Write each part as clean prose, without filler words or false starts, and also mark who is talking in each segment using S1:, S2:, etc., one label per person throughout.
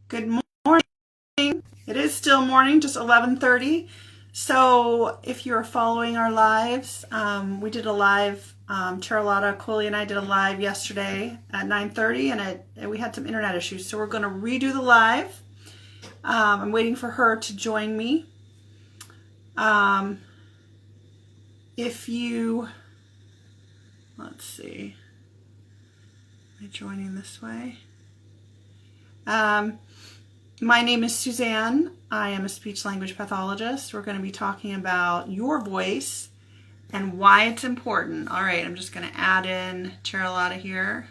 S1: Good morning. It is still morning, just 11:30. So if you're following our lives, we did a live, Charlotta Cooley and I did a live yesterday at 9:30 and we had some internet issues. So we're going to redo the live. I'm waiting for her to join me. If you, let's see, am I joining this way? My name is Suzanne. I am a speech language pathologist. We're going to be talking about your voice and why it's important. All right, I'm just going to add in Charlotta here.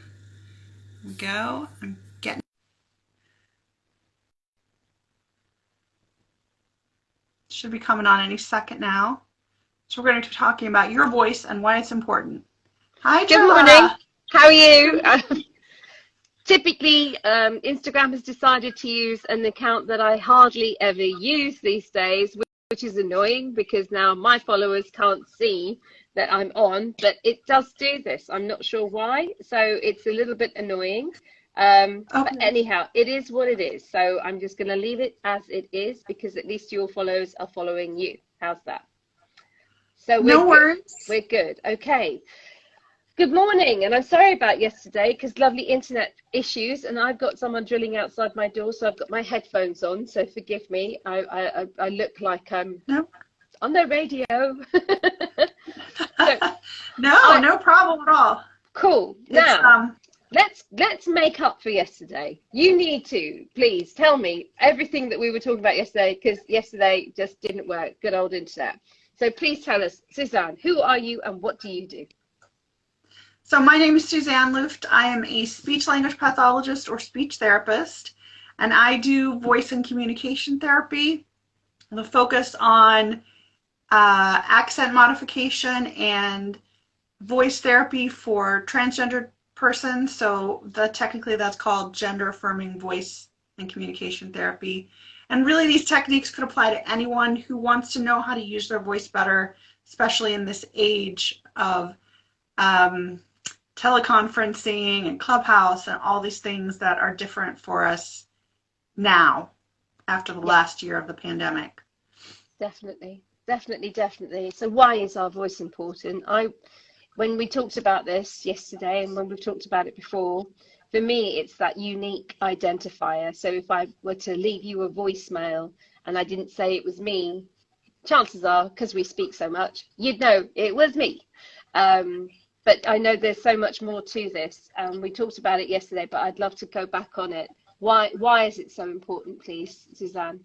S1: There we go. I'm getting. Should be coming on any second now. So we're going to be talking about your voice and why it's important. Hi,
S2: Good
S1: Charlotta.
S2: morning. How are you? Typically, Instagram has decided to use an account that I hardly ever use these days, which is annoying because now my followers can't see that I'm on, but it does do this. I'm not sure why, so it's a little bit annoying. But anyhow, it is what it is. So I'm just going to leave it as it is because at least your followers are following you. How's that? So
S1: No worries.
S2: We're good. Okay. Good morning, and I'm sorry about yesterday because lovely internet issues, and I've got someone drilling outside my door, so I've got my headphones on, so forgive me. I look like I'm on the radio.
S1: No problem at all.
S2: Cool. Now, let's make up for yesterday. You need to, please, tell me everything that we were talking about yesterday, because yesterday just didn't work. Good old internet. So please tell us, Suzanne, who are you and what do you do?
S1: So my name is Suzanne Luft. I am a speech language pathologist or speech therapist, and I do voice and communication therapy. The focus on accent modification and voice therapy for transgender persons. So technically that's called gender affirming voice and communication therapy. And really these techniques could apply to anyone who wants to know how to use their voice better, especially in this age of teleconferencing and Clubhouse and all these things that are different for us now after the last year of the pandemic.
S2: Definitely. So why is our voice important? When we talked about this yesterday and when we've talked about it before, for me, it's that unique identifier. So if I were to leave you a voicemail and I didn't say it was me, chances are, because we speak so much, you'd know it was me. But I know there's so much more to this. We talked about it yesterday, but I'd love to go back on it. Why is it so important, please, Suzanne?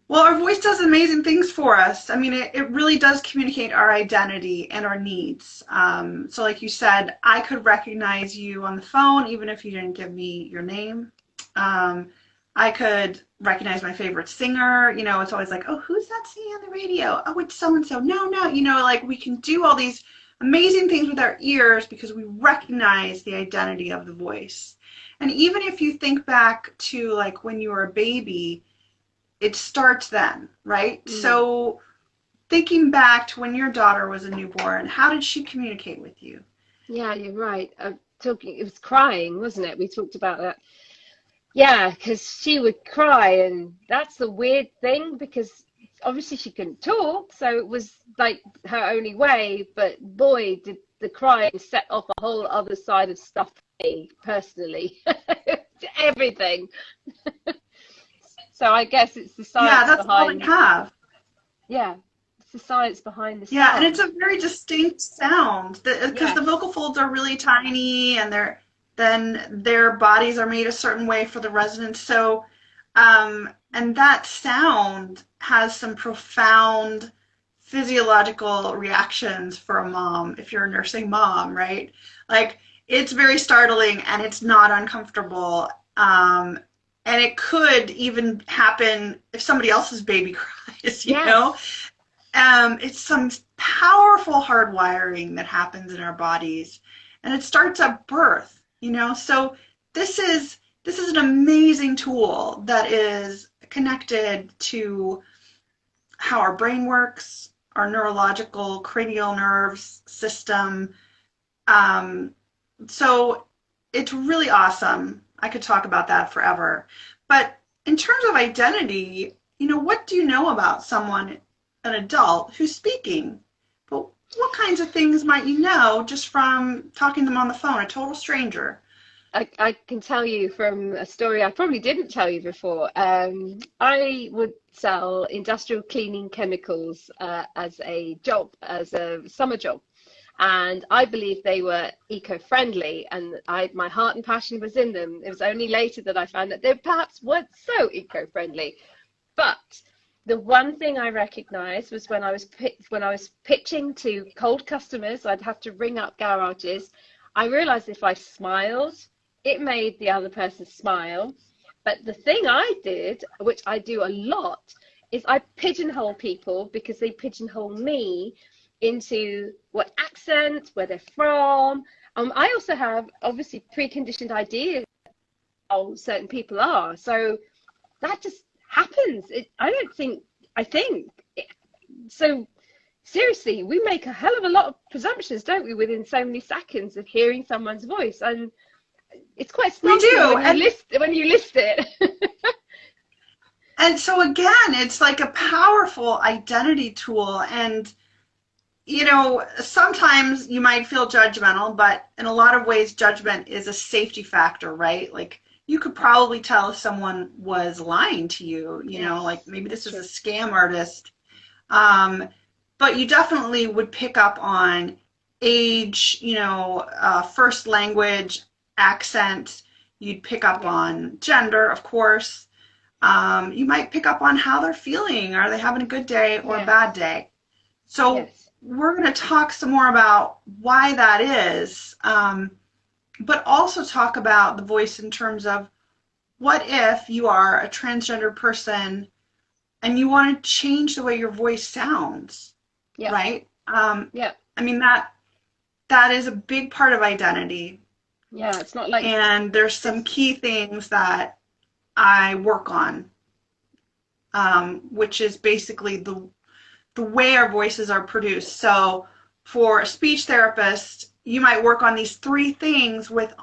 S1: Well, our voice does amazing things for us. I mean, it really does communicate our identity and our needs. So like you said, I could recognize you on the phone, even if you didn't give me your name. I could recognize my favorite singer. You know, it's always like, oh, who's that singing on the radio? Oh, it's so-and-so. No. You know, like we can do all these amazing things with our ears because we recognize the identity of the voice. And even if you think back to like when you were a baby, it starts then, right? Mm-hmm. So thinking back to when your daughter was a newborn, how did she communicate with you?
S2: Yeah, you're right. It was crying, wasn't it? We talked about that. Yeah, because she would cry, and that's the weird thing because obviously she couldn't talk, so it was like her only way, but boy, did the crying set off a whole other side of stuff for me personally. Everything. So I guess it's the science behind.
S1: All they have.
S2: Yeah, it's the science behind the sound.
S1: Yeah, and it's a very distinct sound because the vocal folds are really tiny, and their bodies are made a certain way for the resonance. So, and that sound has some profound physiological reactions for a mom if you're a nursing mom, right? Like it's very startling and it's not uncomfortable. And it could even happen if somebody else's baby cries, you know? It's some powerful hardwiring that happens in our bodies, and it starts at birth, you know? So this is an amazing tool that is connected to how our brain works, our neurological cranial nerves system. So it's really awesome. I could talk about that forever. But in terms of identity, what do you know about someone, an adult, who's speaking? But what kinds of things might you know just from talking to them on the phone, a total stranger?
S2: I can tell you from a story I probably didn't tell you before. I would sell industrial cleaning chemicals as a job, as a summer job. And I believe they were eco-friendly, and my heart and passion was in them. It was only later that I found that they perhaps weren't so eco-friendly. But the one thing I recognized was when I was pitching to cold customers, I'd have to ring up garages. I realized if I smiled, it made the other person smile. But the thing I did, which I do a lot, is I pigeonhole people because they pigeonhole me into what accent, where they're from. I also have obviously preconditioned ideas of how certain people are. So that just happens. I think. So seriously, we make a hell of a lot of presumptions, don't we, within so many seconds of hearing someone's voice. And it's quite
S1: We
S2: startling
S1: do.
S2: when you list it.
S1: And so again, it's like a powerful identity tool. And sometimes you might feel judgmental, but in a lot of ways, judgment is a safety factor, right? Like you could probably tell if someone was lying to you,
S2: Yes,
S1: like maybe this
S2: that's
S1: is a
S2: true.
S1: scam artist. But you definitely would pick up on age, first language, accent. You'd pick up
S2: Yeah.
S1: on gender, of course. You might pick up on how they're feeling. Are they having a good day or a bad
S2: Yes.
S1: day? So
S2: Yes.
S1: we're going to talk some more about why that is, but also talk about the voice in terms of what if you are a transgender person and you want to change the way your voice sounds,
S2: Yeah.
S1: right?
S2: Yeah.
S1: I mean, that is a big part of identity.
S2: Yeah. It's not like
S1: And there's some
S2: this.
S1: key things that I work on, which is basically the way our voices are produced. So for a speech therapist, you might work on these three things with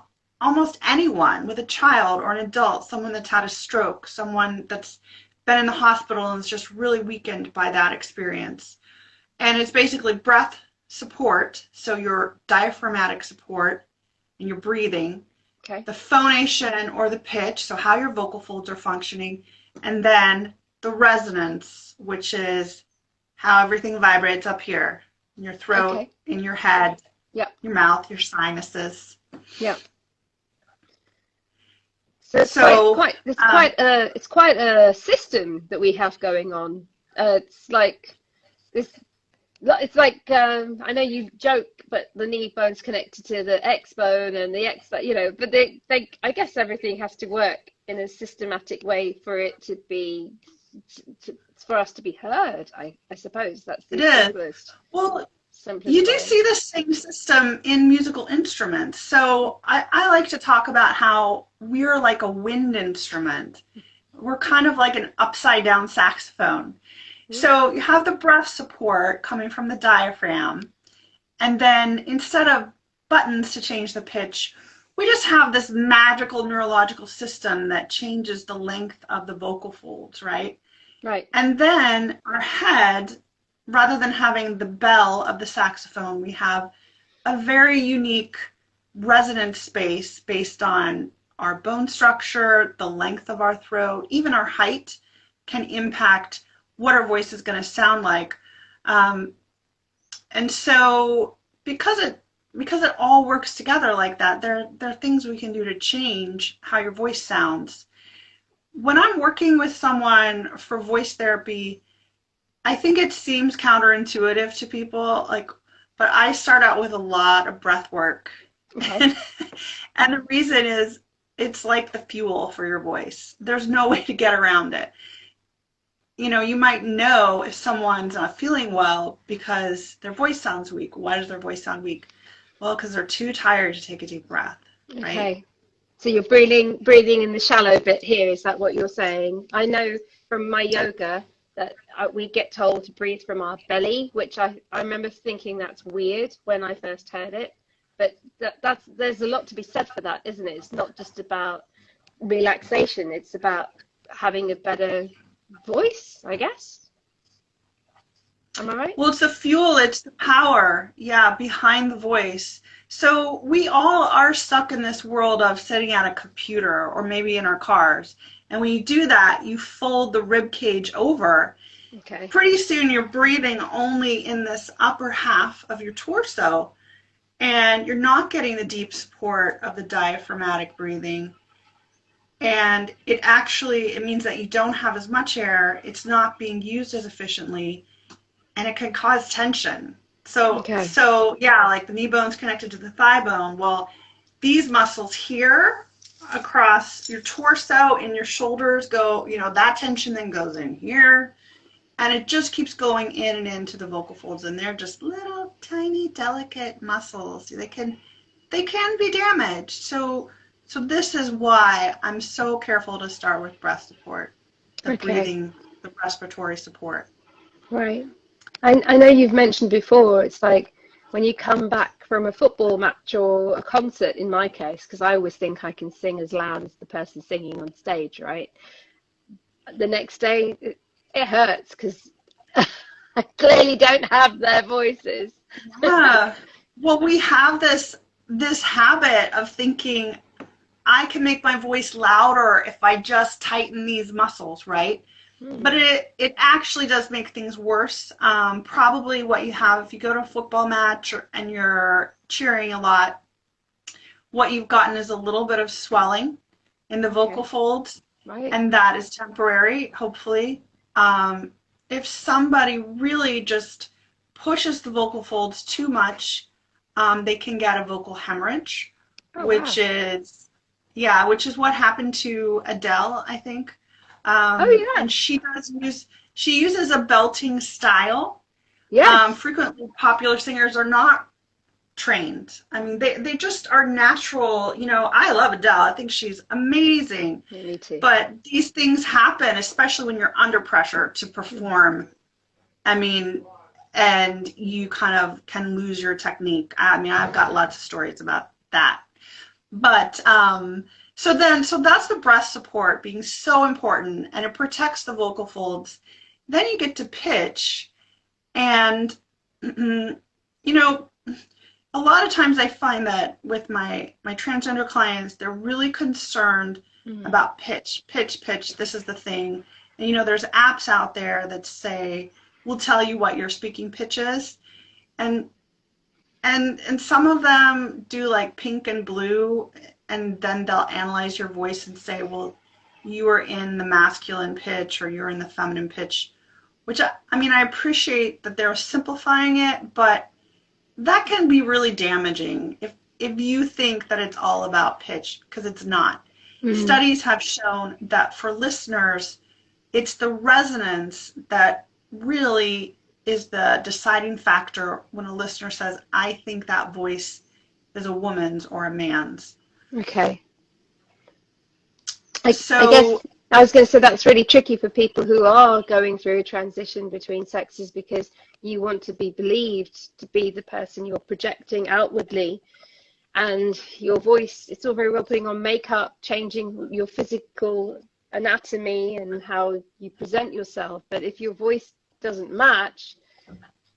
S1: almost anyone, with a child or an adult, someone that's had a stroke, someone that's been in the hospital and is just really weakened by that experience. And it's basically breath support, so your diaphragmatic support and your breathing,
S2: Okay.
S1: the phonation or the pitch, so how your vocal folds are functioning, and then the resonance, which is how everything vibrates up here in your throat,
S2: Okay.
S1: in your head,
S2: Yeah.
S1: your mouth, your sinuses.
S2: Yeah. So it's
S1: So,
S2: quite a system that we have going on. It's like this. It's like I know you joke, but the knee bone's connected to the X bone and the X, but they I guess everything has to work in a systematic way for it to be for us to be heard. I suppose that's
S1: it
S2: the
S1: is. Well, you
S2: simplest
S1: do
S2: way.
S1: see the same system in musical instruments. So I like to talk about how we're like a wind instrument. We're kind of like an upside down saxophone. So you have the breath support coming from the diaphragm, and then instead of buttons to change the pitch, we just have this magical neurological system that changes the length of the vocal folds, right?
S2: Right.
S1: And then our head, rather than having the bell of the saxophone, we have a very unique resonance space based on our bone structure, the length of our throat, even our height can impact what our voice is going to sound like. Um, and so because it all works together like that, there are things we can do to change how your voice sounds. When I'm working with someone for voice therapy, I think it seems counterintuitive to people, but I start out with a lot of breath work.
S2: Okay.
S1: And the reason is it's like the fuel for your voice. There's no way to get around it. You might know if someone's not feeling well because their voice sounds weak. Why does their voice sound weak? Well, because they're too tired to take a deep breath, right?
S2: Okay. So you're breathing in the shallow bit here. Is that what you're saying? I know from my yoga that we get told to breathe from our belly, which I remember thinking that's weird when I first heard it. But there's a lot to be said for that, isn't it? It's not just about relaxation. It's about having a better voice, I guess. Am I right?
S1: Well, it's the fuel, it's the power, yeah, behind the voice. So we all are stuck in this world of sitting at a computer or maybe in our cars. And when you do that, you fold the rib cage over.
S2: Okay.
S1: Pretty soon you're breathing only in this upper half of your torso, and you're not getting the deep support of the diaphragmatic breathing. And it means that you don't have as much air, it's not being used as efficiently, and it can cause tension.
S2: Okay.
S1: So yeah, like the knee bone's connected to the thigh bone. Well, these muscles here across your torso and your shoulders go, that tension then goes in here, and it just keeps going in and into the vocal folds, and they're just little tiny delicate muscles. They can be damaged. So this is why I'm so careful to start with breath support, the
S2: Okay.
S1: breathing, the respiratory support.
S2: Right. I know you've mentioned before, it's like when you come back from a football match or a concert, in my case, because I always think I can sing as loud as the person singing on stage, right? The next day, it hurts because I clearly don't have their voices.
S1: Yeah. Well, we have this habit of thinking I can make my voice louder if I just tighten these muscles, right? But
S2: Hmm.
S1: it actually does make things worse. Probably what you have if you go to a football match and you're cheering a lot, what you've gotten is a little bit of swelling in the vocal
S2: Okay.
S1: folds,
S2: Right.
S1: and that is temporary, hopefully. Um, if somebody really just pushes the vocal folds too much, they can get a vocal hemorrhage,
S2: Oh, wow.
S1: which is, yeah, which is what happened to Adele, I think.
S2: Oh, yeah.
S1: And she uses a belting style.
S2: Yes.
S1: Frequently, popular singers are not trained. I mean, they just are natural. I love Adele. I think she's amazing.
S2: Yeah, me too.
S1: But these things happen, especially when you're under pressure to
S2: Hmm.
S1: perform. I mean, and you kind of can lose your technique. I mean, I've got lots of stories about that. But so that's the breath support being so important, and it protects the vocal folds. Then you get to pitch, and you know, a lot of times I find that with my transgender clients, they're really concerned
S2: Hmm.
S1: about pitch, pitch, pitch. This is the thing. And there's apps out there that say will tell you what your speaking pitch is, and and some of them do like pink and blue, and then they'll analyze your voice and say, well, you are in the masculine pitch or you're in the feminine pitch, which I mean, I appreciate that they're simplifying it, but that can be really damaging if you think that it's all about pitch, because it's not.
S2: Hmm.
S1: Studies have shown that for listeners, it's the resonance that really is the deciding factor when a listener says, I think that voice is a woman's or a man's.
S2: Okay. I guess
S1: So,
S2: I was going to say that's really tricky for people who are going through a transition between sexes because you want to be believed to be the person you're projecting outwardly, and your voice, it's all very well putting on makeup, changing your physical anatomy and how you present yourself, but if your voice doesn't match,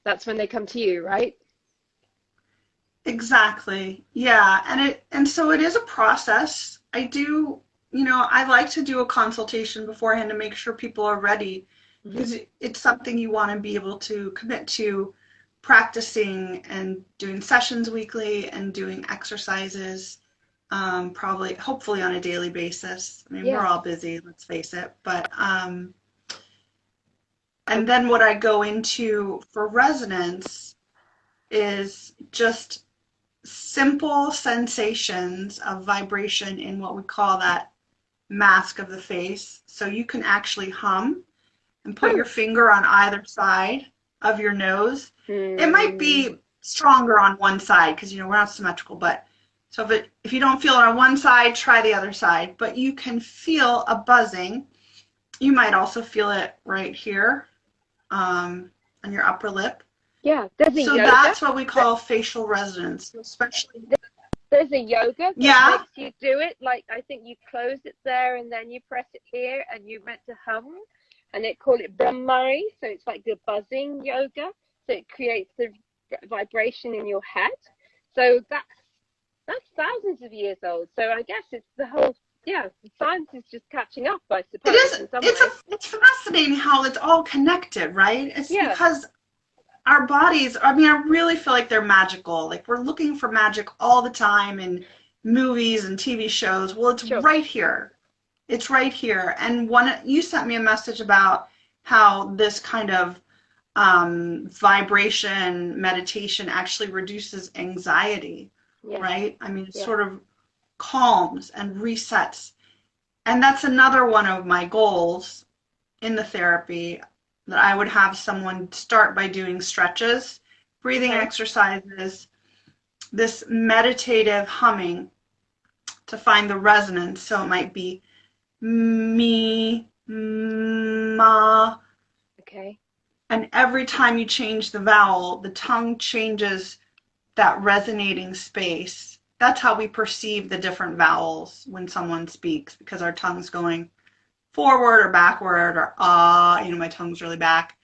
S2: that's when they come to you, right?
S1: exactly. Yeah, and so it is a process. I like to do a consultation beforehand to make sure people are ready,
S2: Hmm.
S1: because it's something you want to be able to commit to practicing and doing sessions weekly and doing exercises, probably hopefully on a daily basis. I mean, we're
S2: Yeah.
S1: all busy, let's face it, but
S2: Oh,
S1: and then what I go into for resonance is just simple sensations of vibration in what we call that mask of the face. So you can actually hum and put your
S2: oh.
S1: finger on either side of your nose. It might
S2: Hmm.
S1: be stronger on one side because we're not symmetrical, but so if you don't feel it on one side, try the other side. But you can feel a buzzing. You might also feel it right here, on your upper lip.
S2: Yeah, there's a
S1: So
S2: yoga.
S1: that's what we call facial resonance, especially.
S2: There's a yoga that
S1: Yeah.
S2: makes you do it. Like, I think you close it there and then you press it here and you're meant to hum. And they call it Brahmari. So it's like the buzzing yoga. So it creates the vibration in your head. So that's thousands of years old. So I guess it's the whole, yeah, science is just catching up, I
S1: It
S2: suppose,
S1: is.
S2: in some ways.
S1: It's fascinating how it's all connected, right? It's
S2: Yeah,
S1: because our bodies, I mean, I really feel like they're magical. Like we're looking for magic all the time in movies and TV shows. Well, it's
S2: sure.
S1: right here. It's right here. And you sent me a message about how this kind of vibration meditation actually reduces anxiety,
S2: Yeah,
S1: right? I mean, it
S2: yeah.
S1: sort of calms and resets. And that's another one of my goals in the therapy, that I would have someone start by doing stretches, breathing
S2: Okay.
S1: exercises, this meditative humming to find the resonance. So it might be me, ma,
S2: Okay.
S1: and every time you change the vowel, the tongue changes that resonating space. That's how we perceive the different vowels when someone speaks, because our tongue's going forward or backward or my tongue's really back.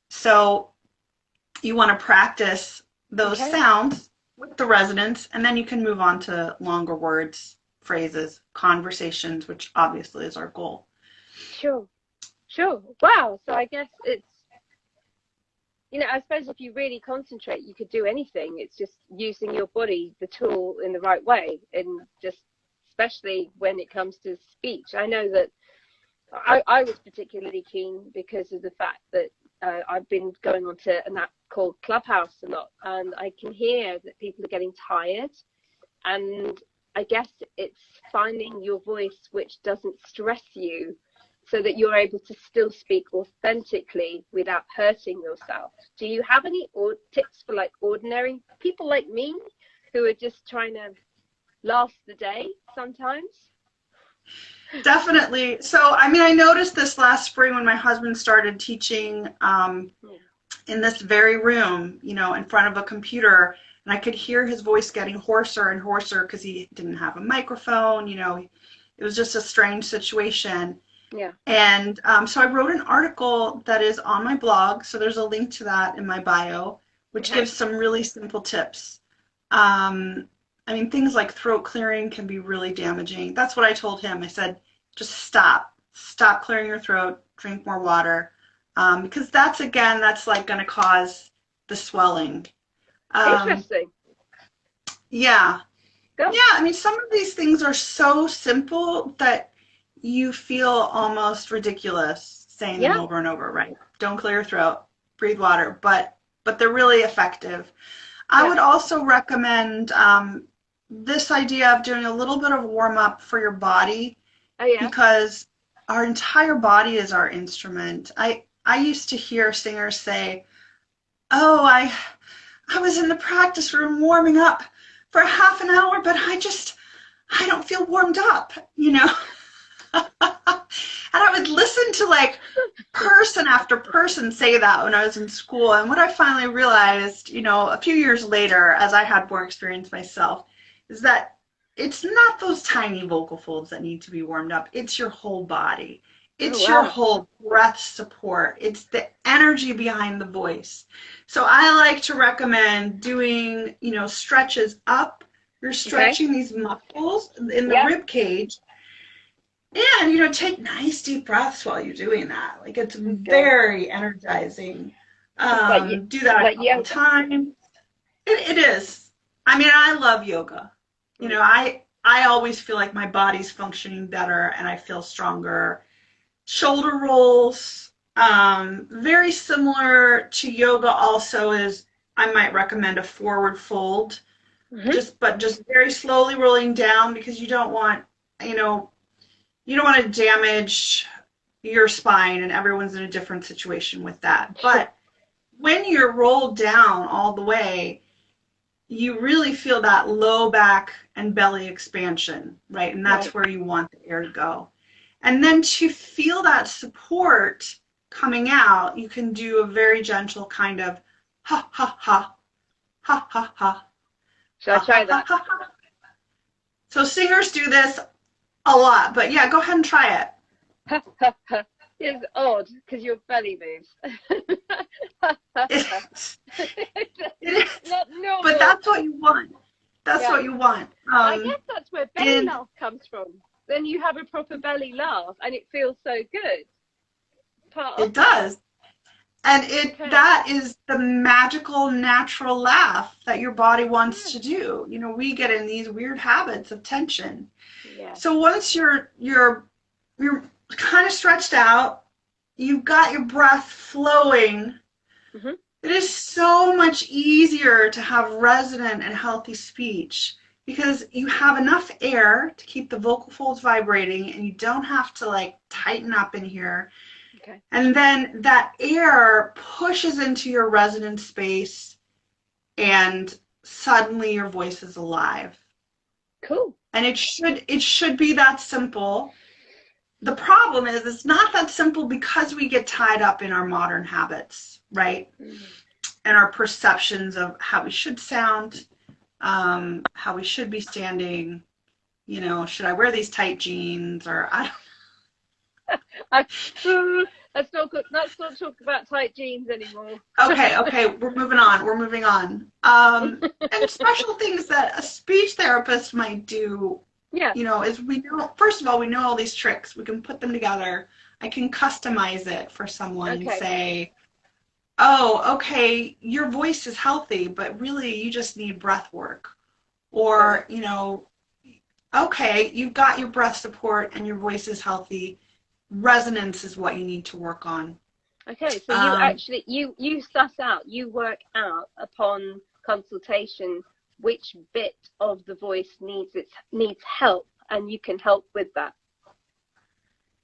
S1: So you want to practice those
S2: Okay.
S1: sounds with the resonance, and then you can move on to longer words, phrases, conversations, which obviously is our goal.
S2: Sure. Sure. Wow. So I guess it's, I suppose if you really concentrate, you could do anything. It's just using your body, the tool, in the right way, and just especially when it comes to speech. I know that I was particularly keen because of the fact that I've been going on to an app called Clubhouse a lot, and I can hear that people are getting tired. And I guess it's finding your voice which doesn't stress you, so that you're able to still speak authentically without hurting yourself. Do you have any tips for like ordinary people like me who are just trying to last the day sometimes?
S1: Definitely. So, I mean, I noticed this last spring when my husband started teaching
S2: Yeah.
S1: in this very room, in front of a computer, and I could hear his voice getting hoarser and hoarser because he didn't have a microphone. It was just a strange situation.
S2: Yeah.
S1: And so I wrote an article that is on my blog. So there's a link to that in my bio, which
S2: Okay.
S1: gives some really simple tips. Um, I mean, things like throat clearing can be really damaging. That's what I told him. I said, just stop clearing your throat, drink more water, because that's like going to cause the swelling. Um,
S2: Interesting.
S1: yeah,
S2: Go.
S1: yeah. I mean, some of these things are so simple that you feel almost ridiculous saying them
S2: Yeah.
S1: over and over, right? Don't clear your throat, breathe water, but they're really effective. I
S2: Yeah.
S1: would also recommend this idea of doing a little bit of warm up for your body,
S2: Oh yeah.
S1: because our entire body is our instrument. I used to hear singers say, "Oh, I was in the practice room warming up for half an hour, but I don't feel warmed up," And I would listen to like person after person say that when I was in school. And what I finally realized, a few years later, as I had more experience myself, is that it's not those tiny vocal folds that need to be warmed up. It's your whole body.
S2: Oh
S1: It's your
S2: wow.
S1: whole breath support. It's the energy behind the voice. So I like to recommend doing, stretches up. You're
S2: Okay.
S1: stretching these muscles in the
S2: Yeah.
S1: rib cage, and, take nice deep breaths while you're doing that. Like it's
S2: Okay.
S1: very energizing.
S2: It's like
S1: Do that a
S2: like
S1: couple
S2: yoga.
S1: times. It is. I mean, I love yoga.
S2: Mm.
S1: I always feel like my body's functioning better and I feel stronger. Shoulder rolls, very similar to yoga also is, I might recommend a forward fold,
S2: Hmm.
S1: but just very slowly rolling down, because you know, you don't want to damage your spine, and everyone's in a different situation with that.
S2: Sure.
S1: But when you're rolled down all the way, you really feel that low back and belly expansion, right? And that's
S2: Right.
S1: where you want the air to go. And then to feel that support coming out, you can do a very gentle kind of ha ha ha ha ha ha
S2: Should I
S1: ha ha
S2: try
S1: ha
S2: that?
S1: ha. So singers do this a lot, but yeah, go ahead and try it.
S2: It's odd because your belly moves.
S1: It, it
S2: It's
S1: is,
S2: not
S1: but
S2: normal.
S1: that's what you want. That's
S2: Yeah.
S1: what you want.
S2: I guess that's where belly
S1: And
S2: laugh comes from. Then you have a proper belly laugh and it feels so good. Part of
S1: it
S2: it.
S1: does. And
S2: Okay.
S1: that is the magical natural laugh that your body wants
S2: Yeah.
S1: to do. We get in these weird habits of tension.
S2: Yeah.
S1: So once you're kind of stretched out, you've got your breath flowing.
S2: Hmm.
S1: It is so much easier to have resonant and healthy speech because you have enough air to keep the vocal folds vibrating and you don't have to like tighten up in here.
S2: Okay.
S1: And then that air pushes into your resonant space and suddenly your voice is alive.
S2: Cool.
S1: And it should be that simple. The problem is it's not that simple because we get tied up in our modern habits, right?
S2: Mm.
S1: And our perceptions of how we should sound, how we should be standing. Should I wear these tight jeans or I
S2: I, let's not talk about tight jeans anymore.
S1: don't. Okay, we're moving on. We're moving on. And special things that a speech therapist might do,
S2: Yeah.
S1: is we know, first of all, we know all these tricks. We can put them together. I can customize it for someone and
S2: Okay.
S1: say, oh, okay, your voice is healthy, but really you just need breath work.
S2: Got it.
S1: Or, okay, you've got your breath support and your voice is healthy. Resonance is what you need to work on.
S2: Okay, so you
S1: Um,
S2: actually you suss out, you work out upon consultation which bit of the voice needs help, and you can help with that.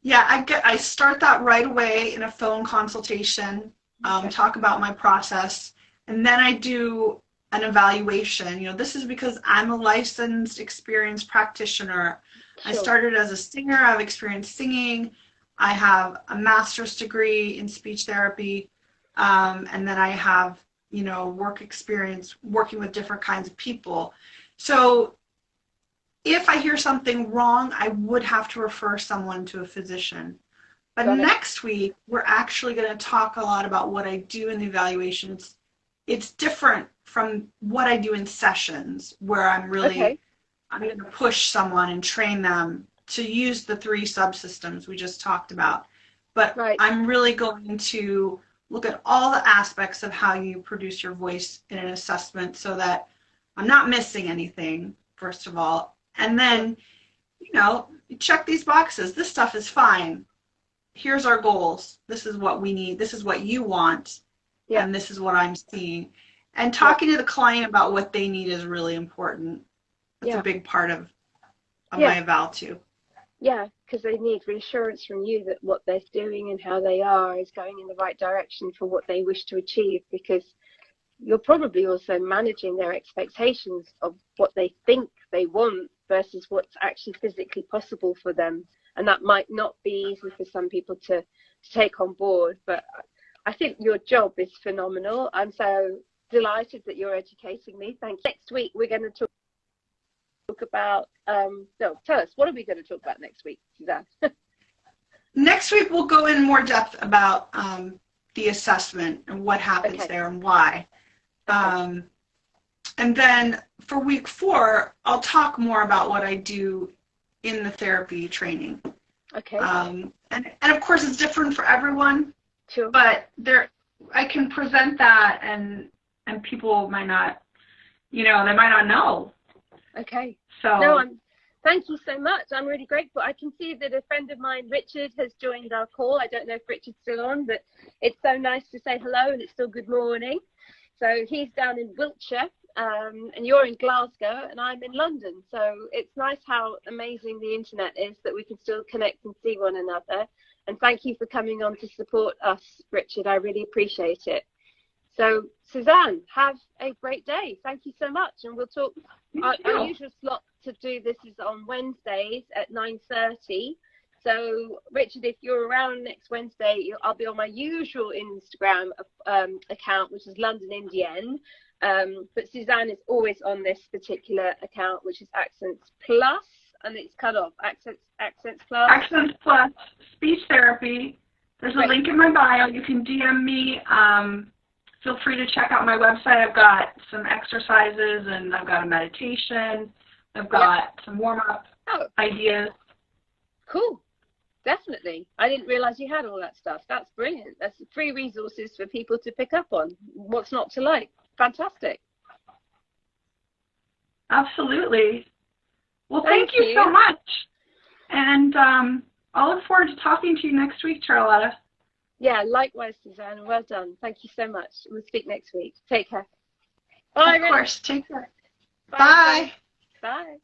S1: yeah, I start that right away in a phone consultation,
S2: Okay,
S1: talk about my process, and then I do an evaluation. This is because I'm a licensed, experienced practitioner. I
S2: sure.
S1: started as a singer. I've experienced singing. I have a master's degree in speech therapy, and then I have, work experience working with different kinds of people. So if I hear something wrong, I would have to refer someone to a physician. But
S2: Got it.
S1: next week, we're actually going to talk a lot about what I do in the evaluations. It's different from what I do in sessions where
S2: Okay,
S1: I'm going to push someone and train them to use the 3 subsystems we just talked about. But
S2: right.
S1: I'm really going to look at all the aspects of how you produce your voice in an assessment so that I'm not missing anything, first of all. And
S2: Sure.
S1: then, you check these boxes. This stuff is fine. Here's our goals. This is what we need. This is what you want.
S2: Yeah,
S1: And this is what I'm seeing. And
S2: yeah,
S1: talking to the client about what they need is really important. That's a
S2: yeah,
S1: big part of
S2: yeah,
S1: my eval too.
S2: yeah. Because they need reassurance from you that what they're doing and how they are is going in the right direction for what they wish to achieve. Because you're probably also managing their expectations of what they think they want versus what's actually physically possible for them. And that might not be easy for some people to take on board. But I think your job is phenomenal. I'm so delighted that you're educating me. Thank you. Next week, we're going to talk about, no, tell us, what are we going to talk about next week, Suzanne?
S1: Next week, we'll go in more depth about the assessment and what happens
S2: Okay,
S1: there and why.
S2: okay,
S1: Um, and then for week 4, I'll talk more about what I do in the therapy training.
S2: okay,
S1: And of course, it's different for everyone,
S2: sure.
S1: but I can present that and people might not, they might not know.
S2: Okay. No,
S1: So
S2: thank you so much. I'm really grateful. I can see that a friend of mine, Richard, has joined our call. I don't know if Richard's still on, but it's so nice to say hello and it's still good morning. So he's down in Wiltshire, and you're in Glasgow and I'm in London. So it's nice how amazing the internet is that we can still connect and see one another. And thank you for coming on to support us, Richard. I really appreciate it. So, Suzanne, have a great day. Thank you so much. And we'll talk. Our usual slot to do this is on Wednesdays at 9:30. So, Richard, if you're around next Wednesday, I'll be on my usual Instagram account, which is London Indian. But Suzanne is always on this particular account, which is Accents Plus, and it's cut off. Accents Plus.
S1: Accents Plus Speech Therapy. There's a link in my bio. You can DM me. Feel free to check out my website. I've got some exercises, and I've got a meditation. I've got some warm-up ideas.
S2: Cool. Definitely. I didn't realize you had all that stuff. That's brilliant. That's free resources for people to pick up on. What's not to like? Fantastic.
S1: Absolutely. Well, thank you so much. And I'll look forward to talking to you next week, Charlotta.
S2: Yeah, likewise, Suzanne. Well done. Thank you so much. We'll speak next week. Take care. Bye.
S1: Of course. Take care.
S2: Bye. Bye.